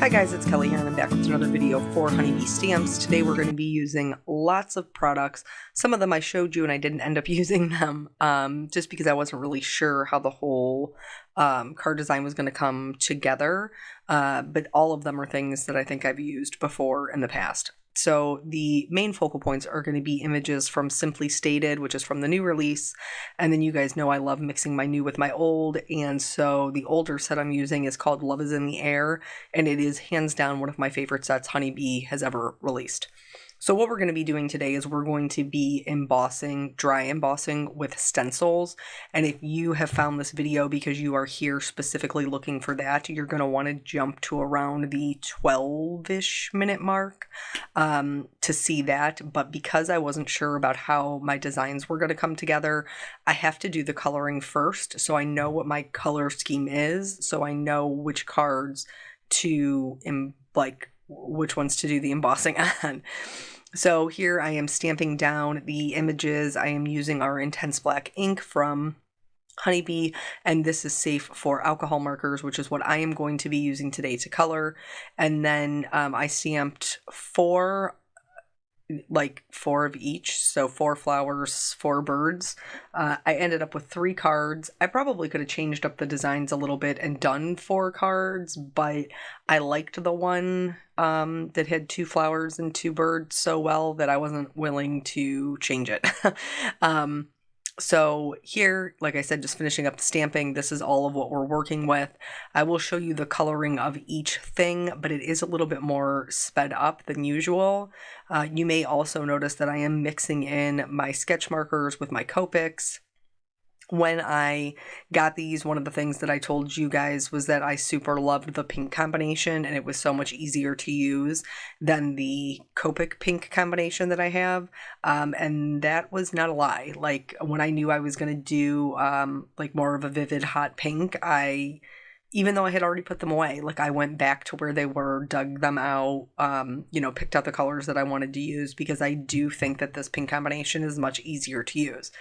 Hi guys, it's Kelly here and I'm back with another video for Honeybee Stamps. Today we're going to be using lots of products. Some of them I showed you and I didn't end up using them just because I wasn't really sure how the whole card design was going to come together. But all of them are things that I think I've used before in the past. So the main focal points are going to be images from Simply Stated, which is from the new release. And then you guys know I love mixing my new with my old. And so the older set I'm using is called Love is in the Air. And it is hands down one of my favorite sets Honeybee has ever released. So what we're going to be doing today is we're going to be embossing, dry embossing with stencils. And if you have found this video because you are here specifically looking for that, you're going to want to jump to around the 12-ish minute mark to see that. But because I wasn't sure about how my designs were going to come together, I have to do the coloring first. So I know what my color scheme is. So I know which cards to which ones to do the embossing on. So here I am stamping down the images. I am using our Intense Black ink from Honeybee, and this is safe for alcohol markers, which is what I am going to be using today to color. And then I stamped four of each, so 4 flowers, 4 birds. I ended up with 3 cards. I probably could have changed up the designs a little bit and done 4 cards, but I liked the one that had 2 flowers and 2 birds so well that I wasn't willing to change it. So here, like I said, just finishing up the stamping, this is all of what we're working with. I will show you the coloring of each thing, but it is a little bit more sped up than usual. You may also notice that I am mixing in my sketch markers with my Copics. When I got these, one of the things that I told you guys was that I super loved the pink combination and it was so much easier to use than the Copic pink combination that I have. And that was not a lie. Like when I knew I was going to do like more of a vivid hot pink, even though I had already put them away, like I went back to where they were, dug them out, picked out the colors that I wanted to use because I do think that this pink combination is much easier to use.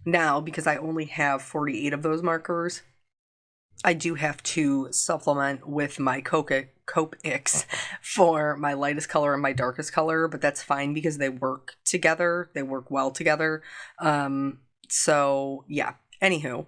Now, because I only have 48 of those markers, I do have to supplement with my Copics for my lightest color and my darkest color, but that's fine because they work together. They work well together. So yeah, anywho,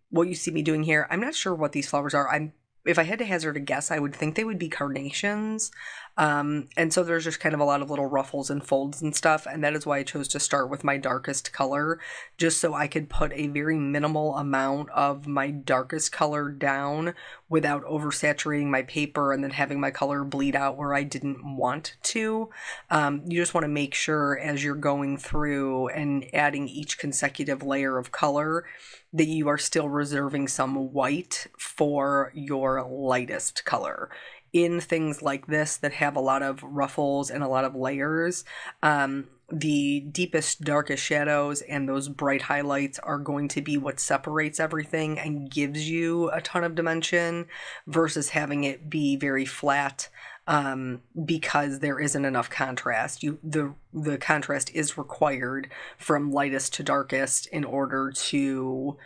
what you see me doing here, I'm not sure what these flowers are. If I had to hazard a guess, I would think they would be carnations. And so there's just kind of a lot of little ruffles and folds and stuff. And that is why I chose to start with my darkest color, just so I could put a very minimal amount of my darkest color down without oversaturating my paper and then having my color bleed out where I didn't want to. You just want to make sure as you're going through and adding each consecutive layer of color that you are still reserving some white for your lightest color. In things like this that have a lot of ruffles and a lot of layers, the deepest, darkest shadows and those bright highlights are going to be what separates everything and gives you a ton of dimension versus having it be very flat because there isn't enough contrast. The contrast is required from lightest to darkest in order to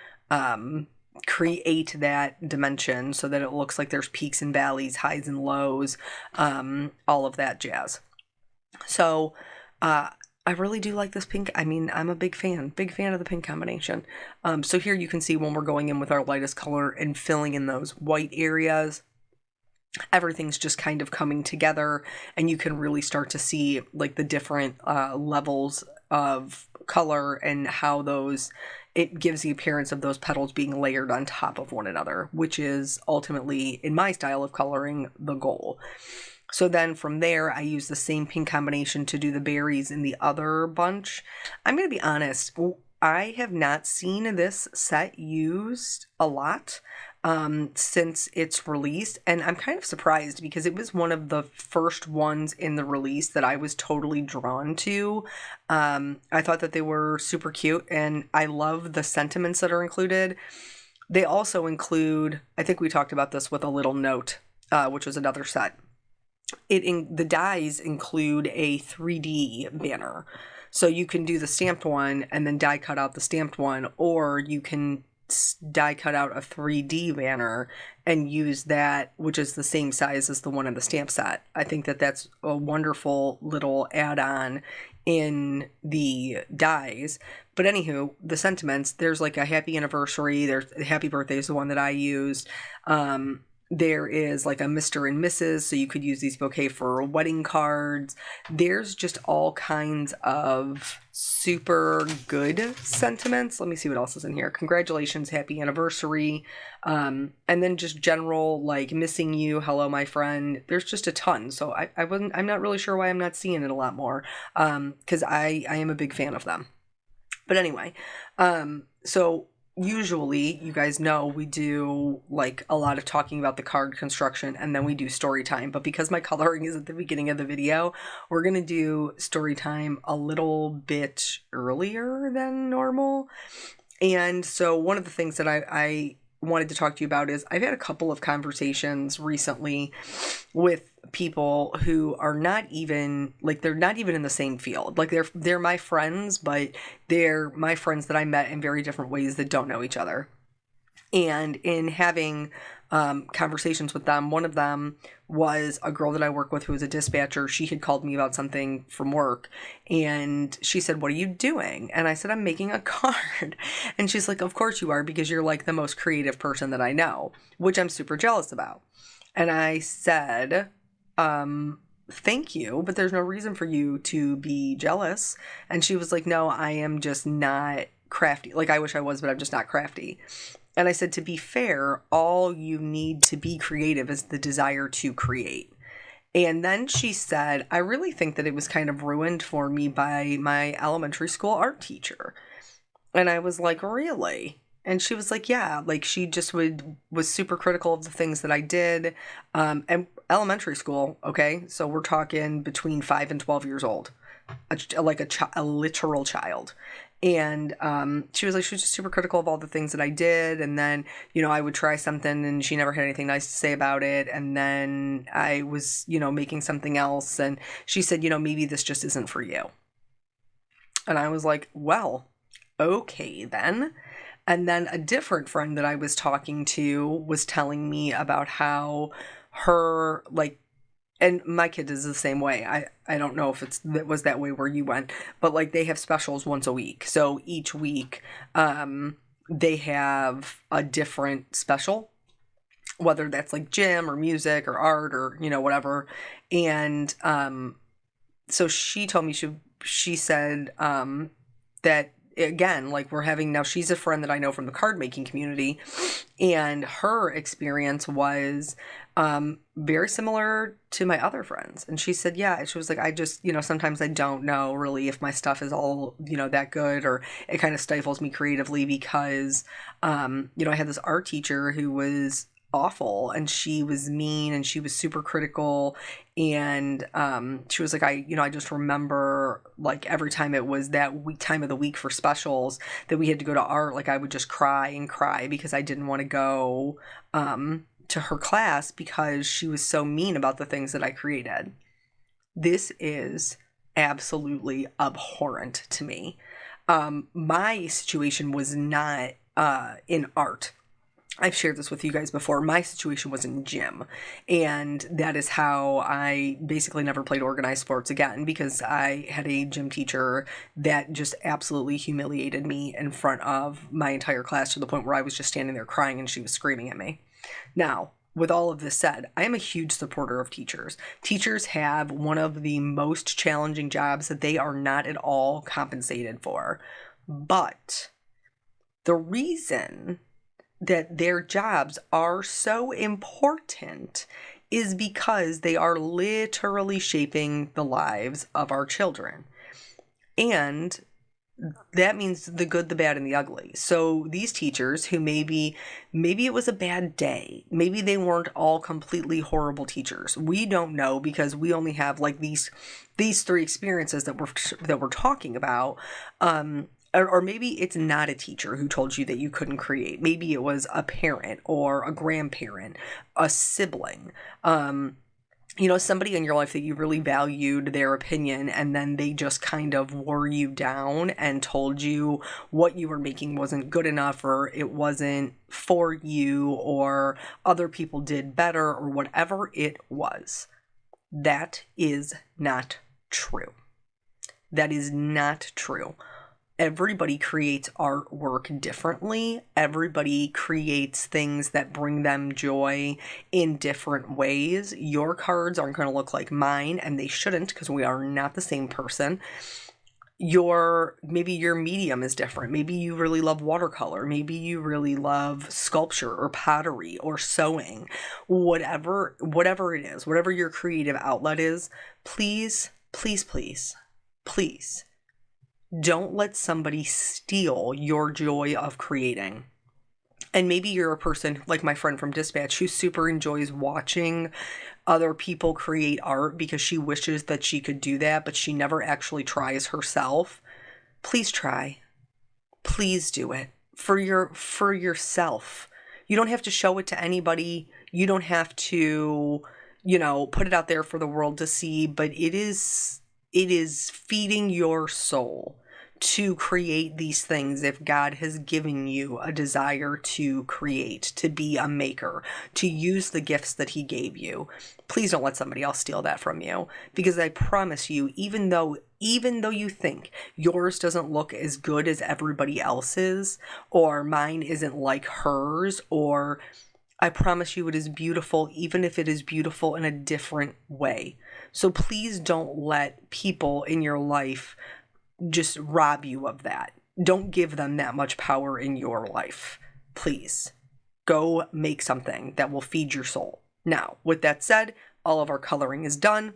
create that dimension so that it looks like there's peaks and valleys, highs and lows, all of that jazz. So I really do like this pink. I mean, I'm a big fan of the pink combination. So here you can see when we're going in with our lightest color and filling in those white areas, everything's just kind of coming together and you can really start to see like the different levels of color and how it gives the appearance of those petals being layered on top of one another, which is ultimately, in my style of coloring, the goal. So then from there, I use the same pink combination to do the berries in the other bunch. I'm going to be honest, I have not seen this set used a lot since its release, and I'm kind of surprised because it was one of the first ones in the release that I was totally drawn to. I thought that they were super cute, and I love the sentiments that are included. They also include, I think we talked about this with a little note, which was another set. The dies include a 3D banner. So you can do the stamped one and then die cut out the stamped one, or you can die cut out a 3D banner and use that, which is the same size as the one in the stamp set. I think that that's a wonderful little add-on in the dies. But anywho, the sentiments, there's like a happy anniversary, there's happy birthday is the one that I used. There is like a Mr. and Mrs., so you could use these bouquet for wedding cards. There's just all kinds of super good sentiments. Let me see what else is in here. Congratulations, happy anniversary. And then just general like missing you, hello my friend. There's just a ton. So I'm not really sure why I'm not seeing it a lot more. Because I am a big fan of them. But anyway, so usually, you guys know, we do like a lot of talking about the card construction and then we do story time. But because my coloring is at the beginning of the video, we're going to do story time a little bit earlier than normal. And so one of the things that I wanted to talk to you about is I've had a couple of conversations recently with people who are not even like, they're not even in the same field. Like they're my friends, but they're my friends that I met in very different ways that don't know each other. And in having conversations with them, one of them was a girl that I work with who was a dispatcher. She had called me about something from work and she said, "What are you doing?" And I said, "I'm making a card." And she's like, "Of course you are, because you're like the most creative person that I know," which I'm super jealous about. And I said, "Thank you, but there's no reason for you to be jealous." And she was like, "No, I am just not crafty. Like I wish I was, but I'm just not crafty." And I said, to be fair, all you need to be creative is the desire to create. And then she said, "I really think that it was kind of ruined for me by my elementary school art teacher." And I was like, "Really?" And she was like, "Yeah, like she just was super critical of the things that I did." And elementary school, okay? So we're talking between 5 and 12 years old, a literal child. And she was just super critical of all the things that I did. And then, I would try something and she never had anything nice to say about it. And then I was, making something else. And she said, "Maybe this just isn't for you." And I was like, "Well, okay then." And then a different friend that I was talking to was telling me about how her, and my kid is the same way. I don't know if it was that way where you went, but they have specials once a week. So each week, they have a different special, whether that's like gym or music or art or, whatever. And, so she told me, she said, that again, we're having now, she's a friend that I know from the card making community, and her experience was very similar to my other friends. And she said, yeah, she was like, I just, sometimes I don't know really if my stuff is all, that good, or it kind of stifles me creatively because, I had this art teacher who was awful, and she was mean, and she was super critical, and she was like, I just remember every time it was that time of the week for specials that we had to go to art, I would just cry and cry because I didn't want to go to her class because she was so mean about the things that I created. This is absolutely abhorrent to me. My situation was not in art. I've shared this with you guys before. My situation was in gym, and that is how I basically never played organized sports again, because I had a gym teacher that just absolutely humiliated me in front of my entire class, to the point where I was just standing there crying and she was screaming at me. Now, with all of this said, I am a huge supporter of teachers. Teachers have one of the most challenging jobs that they are not at all compensated for. But the reason that their jobs are so important is because they are literally shaping the lives of our children. And that means the good, the bad, and the ugly. So these teachers who maybe it was a bad day, maybe they weren't all completely horrible teachers. We don't know, because we only have these three experiences that we're talking about. Or maybe it's not a teacher who told you that you couldn't create. Maybe it was a parent or a grandparent, a sibling. somebody in your life that you really valued their opinion, and then they just kind of wore you down and told you what you were making wasn't good enough, or it wasn't for you, or other people did better, or whatever it was. That is not true. That is not true. Everybody creates artwork differently. Everybody creates things that bring them joy in different ways. Your cards aren't going to look like mine, and they shouldn't, because we are not the same person. Maybe your medium is different. Maybe you really love watercolor. Maybe you really love sculpture or pottery or sewing. Whatever it is, whatever your creative outlet is, please, please, please, please don't let somebody steal your joy of creating. And maybe you're a person like my friend from Dispatch who super enjoys watching other people create art because she wishes that she could do that, but she never actually tries herself. Please try. Please do it for yourself. You don't have to show it to anybody. You don't have to, put it out there for the world to see, but it is feeding your soul to create these things if God has given you a desire to create, to be a maker, to use the gifts that he gave you. Please don't let somebody else steal that from you, because I promise you, even though you think yours doesn't look as good as everybody else's, or mine isn't like hers, or I promise you it is beautiful, even if it is beautiful in a different way. So please don't let people in your life just rob you of that. Don't give them that much power in your life. Please go make something that will feed your soul. Now, with that said, all of our coloring is done.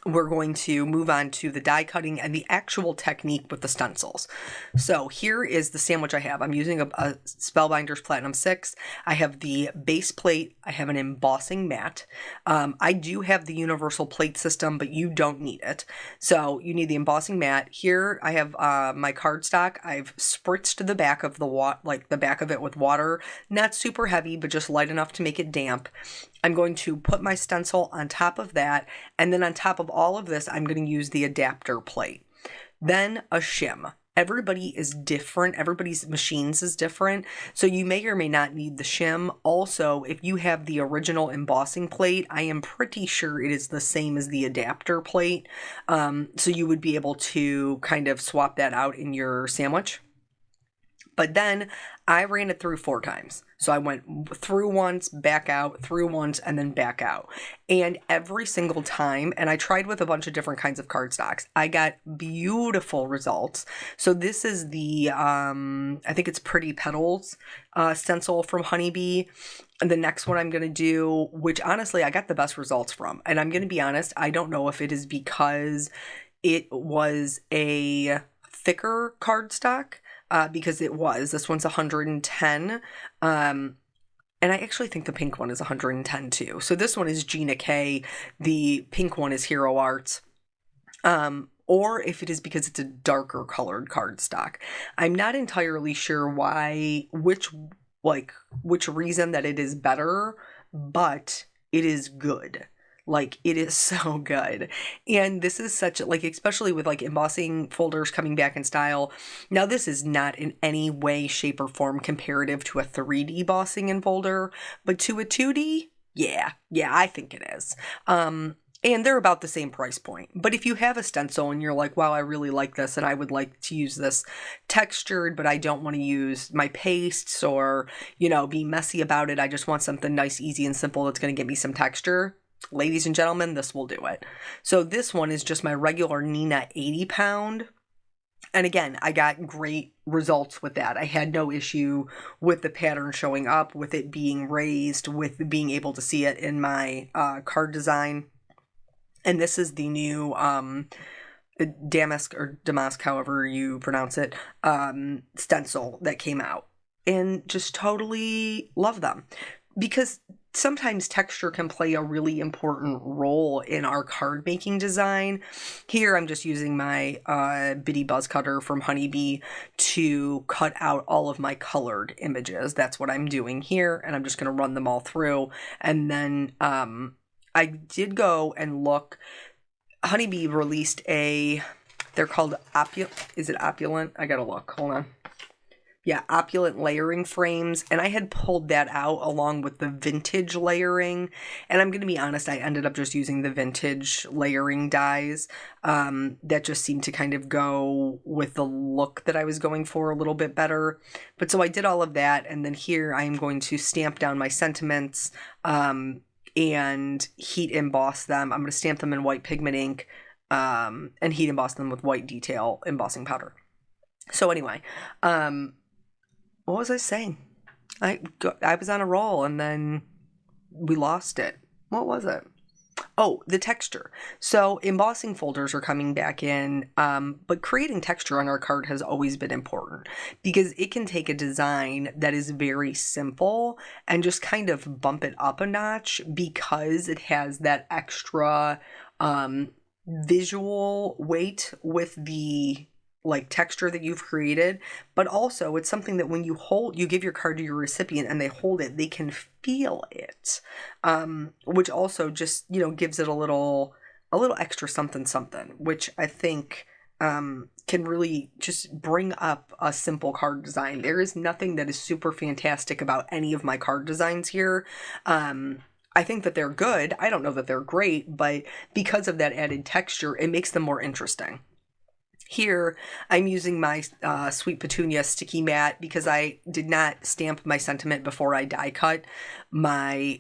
We're going to move on to the die cutting and the actual technique with the stencils. So here is the sandwich I have. I'm using a Spellbinders Platinum 6. I have the base plate. I have an embossing mat. I do have the universal plate system, but you don't need it. So you need the embossing mat. Here I have my cardstock. I've spritzed the back of the back of it with water. Not super heavy, but just light enough to make it damp. I'm going to put my stencil on top of that, and then on top of all of this, I'm going to use the adapter plate. Then a shim. Everybody is different. Everybody's machines is different. So you may or may not need the shim. Also, if you have the original embossing plate, I am pretty sure it is the same as the adapter plate. So you would be able to kind of swap that out in your sandwich. But then I ran it through 4 times. So I went through once, back out, through once, and then back out. And every single time, and I tried with a bunch of different kinds of cardstocks, I got beautiful results. So this is the, I think it's Pretty Petals stencil from Honeybee. And the next one I'm going to do, which honestly I got the best results from. And I'm going to be honest, I don't know if it is because it was a thicker cardstock. Because it was. This one's 110. And I actually think the pink one is 110 too. So this one is Gina K. The pink one is Hero Arts. Or if it is because it's a darker colored cardstock. I'm not entirely sure which reason that it is better, but it is good. Like, it is so good. And this is such, especially with embossing folders coming back in style. Now, this is not in any way, shape, or form comparative to a 3D embossing in folder, but to a 2D, yeah, I think it is. And they're about the same price point. But if you have a stencil and you're like, wow, I really like this and I would like to use this textured, but I don't want to use my pastes or, be messy about it. I just want something nice, easy, and simple that's going to give me some texture. Ladies and gentlemen, this will do it. So this one is just my regular Nina 80 pound. And again, I got great results with that. I had no issue with the pattern showing up, with it being raised, with being able to see it in my card design. And this is the new Damask, however you pronounce it, stencil that came out. And just totally love them. Because sometimes texture can play a really important role in our card making design. Here I'm just using my bitty buzz cutter from Honeybee to cut out all of my colored images. That's what I'm doing here, and I'm just going to run them all through. And then I did go and look. Honeybee released they're called is it Opulent? I gotta look, hold on. Yeah, Opulent layering frames, and I had pulled that out along with the vintage layering, and I'm going to be honest, I ended up just using the vintage layering dies. That just seemed to kind of go with the look that I was going for a little bit better. But so I did all of that, and then here I am going to stamp down my sentiments and heat emboss them. I'm going to stamp them in white pigment ink and heat emboss them with white detail embossing powder. So anyway, what was I saying? I was on a roll and then we lost it. What was it? Oh, the texture. So embossing folders are coming back in, but creating texture on our card has always been important because it can take a design that is very simple and just kind of bump it up a notch because it has that extra visual weight with the texture that you've created, but also it's something that when you give your card to your recipient and they hold it, they can feel it, which also just, gives it a little extra something, which I think can really just bring up a simple card design. There is nothing that is super fantastic about any of my card designs here. I think that they're good. I don't know that they're great, but because of that added texture, it makes them more interesting. Here, I'm using my Sweet Petunia sticky mat because I did not stamp my sentiment before I die cut my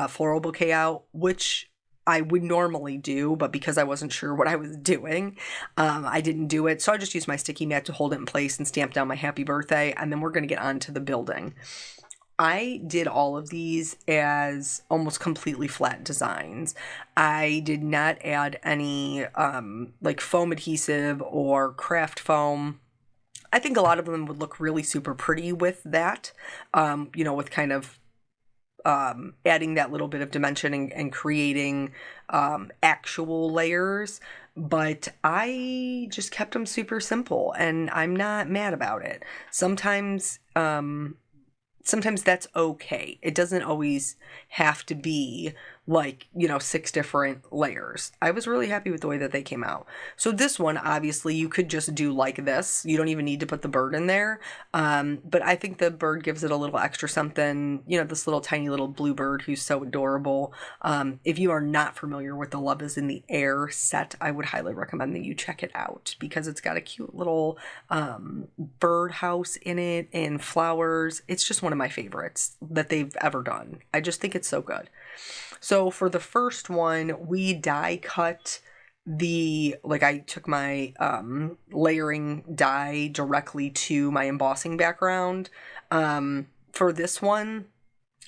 floral bouquet out, which I would normally do, but because I wasn't sure what I was doing, I didn't do it. So I just used my sticky mat to hold it in place and stamp down my happy birthday, and then we're going to get on to the building. I did all of these as almost completely flat designs. I did not add any foam adhesive or craft foam. I think a lot of them would look really super pretty with that, with kind of adding that little bit of dimension and creating actual layers. But I just kept them super simple, and I'm not mad about it. Sometimes that's okay. It doesn't always have to be 6 different layers. I was really happy with the way that they came out. So this one, obviously, you could just do like this. You don't even need to put the bird in there. But I think the bird gives it a little extra something. This little tiny little blue bird who's so adorable. If you are not familiar with the Love is in the Air set, I would highly recommend that you check it out because it's got a cute little bird house in it and flowers. It's just one of my favorites that they've ever done. I just think it's so good. So for the first one, we die cut I took my layering die directly to my embossing background. For this one,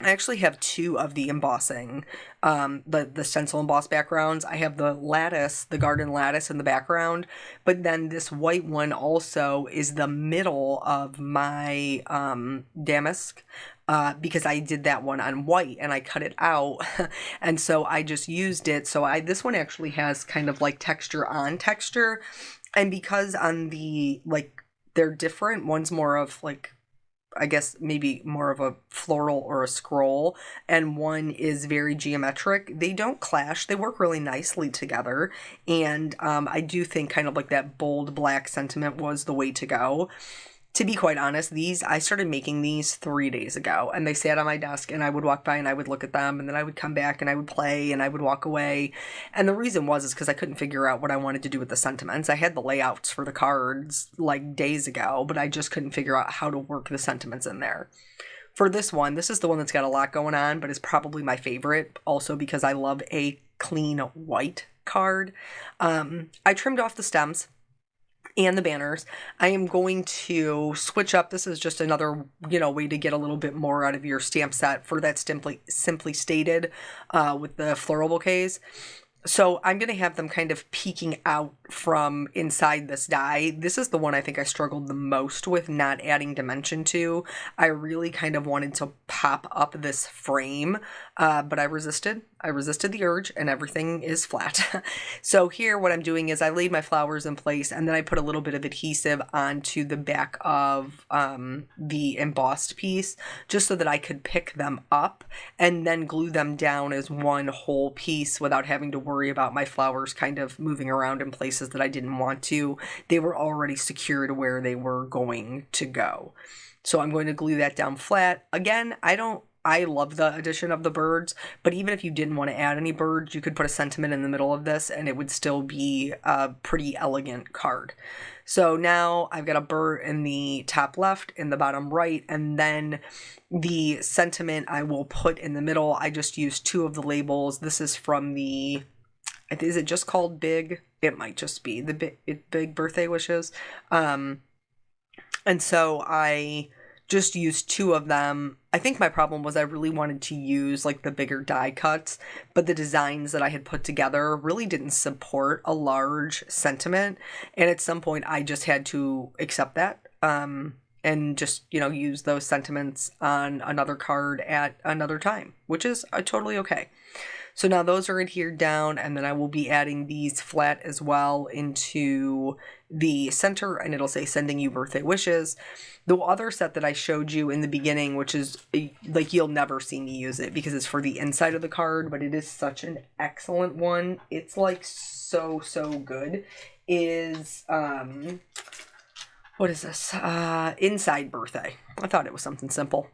I actually have 2 of the embossing, the stencil embossed backgrounds. I have the garden lattice in the background, but then this white one also is the middle of my damask. Because I did that one on white and I cut it out and so I just used it. So this one actually has kind of texture on texture, and because on the they're different, one's more of I guess maybe more of a floral or a scroll, and one is very geometric. They don't clash. They work really nicely together, and I do think kind of that bold black sentiment was the way to go. To be quite honest, I started making these 3 days ago, and they sat on my desk, and I would walk by and I would look at them, and then I would come back and I would play and I would walk away. And the reason is because I couldn't figure out what I wanted to do with the sentiments. I had the layouts for the cards days ago, but I just couldn't figure out how to work the sentiments in there. For this one, this is the one that's got a lot going on, but it's probably my favorite, also because I love a clean white card. I trimmed off the stems and the banners. I am going to switch up. This is just another, way to get a little bit more out of your stamp set for that simply stated with the floral bouquets. So I'm going to have them kind of peeking out from inside this die. This is the one I think I struggled the most with not adding dimension to. I really kind of wanted to pop up this frame, but I resisted the urge, and everything is flat. So here what I'm doing is I laid my flowers in place, and then I put a little bit of adhesive onto the back of the embossed piece, just so that I could pick them up and then glue them down as one whole piece without having to worry about my flowers kind of moving around in places that I didn't want to. They were already secure to where they were going to go. So I'm going to glue that down flat. Again, I love the addition of the birds, but even if you didn't want to add any birds, you could put a sentiment in the middle of this and it would still be a pretty elegant card. So now I've got a bird in the top left, in the bottom right, and then the sentiment I will put in the middle. I just used 2 of the labels. This is from the, is it just called Big? It might just be the Big Birthday Wishes. And so I just used 2 of them. I think my problem was I really wanted to use like the bigger die cuts, but the designs that I had put together really didn't support a large sentiment. And at some point I just had to accept that and just, use those sentiments on another card at another time, which is totally okay. So now those are adhered down, and then I will be adding these flat as well into the center, and it'll say sending you birthday wishes. The other set that I showed you in the beginning, which is like you'll never see me use it because it's for the inside of the card, but it is such an excellent one. It's like so good. Is what is this? Inside birthday. I thought it was something simple.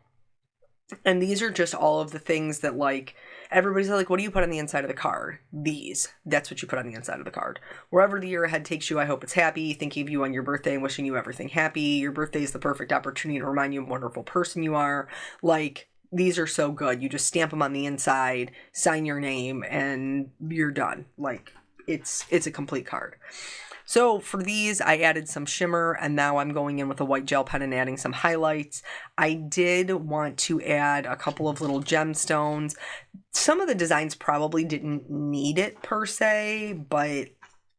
And these are just all of the things that like everybody's like, what do you put on the inside of the card? That's what you put on the inside of the card. Wherever the year ahead takes you, I hope it's happy. Thinking of you on your birthday and wishing you everything happy. Your birthday is the perfect opportunity to remind you of what a wonderful person you are. Like, these are so good. You just stamp them on the inside, sign your name, and you're done. Like, it's a complete card. So for these, I added some shimmer, and now I'm going in with a white gel pen and adding some highlights. I did want to add a couple of little gemstones. Some of the designs probably didn't need it per se, but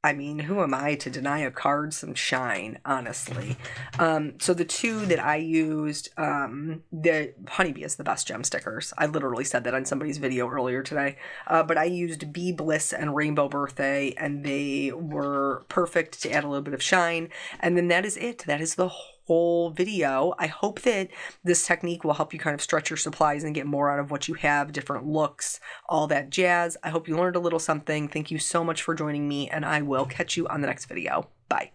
I mean, who am I to deny a card some shine, honestly? So the 2 that I used, the Honeybee is the best gem stickers. I literally said that on somebody's video earlier today. But I used Bee Bliss and Rainbow Birthday, and they were perfect to add a little bit of shine. And then that is it. That is the whole video. I hope that this technique will help you kind of stretch your supplies and get more out of what you have, different looks, all that jazz. I hope you learned a little something. Thank you so much for joining me, and I will catch you on the next video. Bye.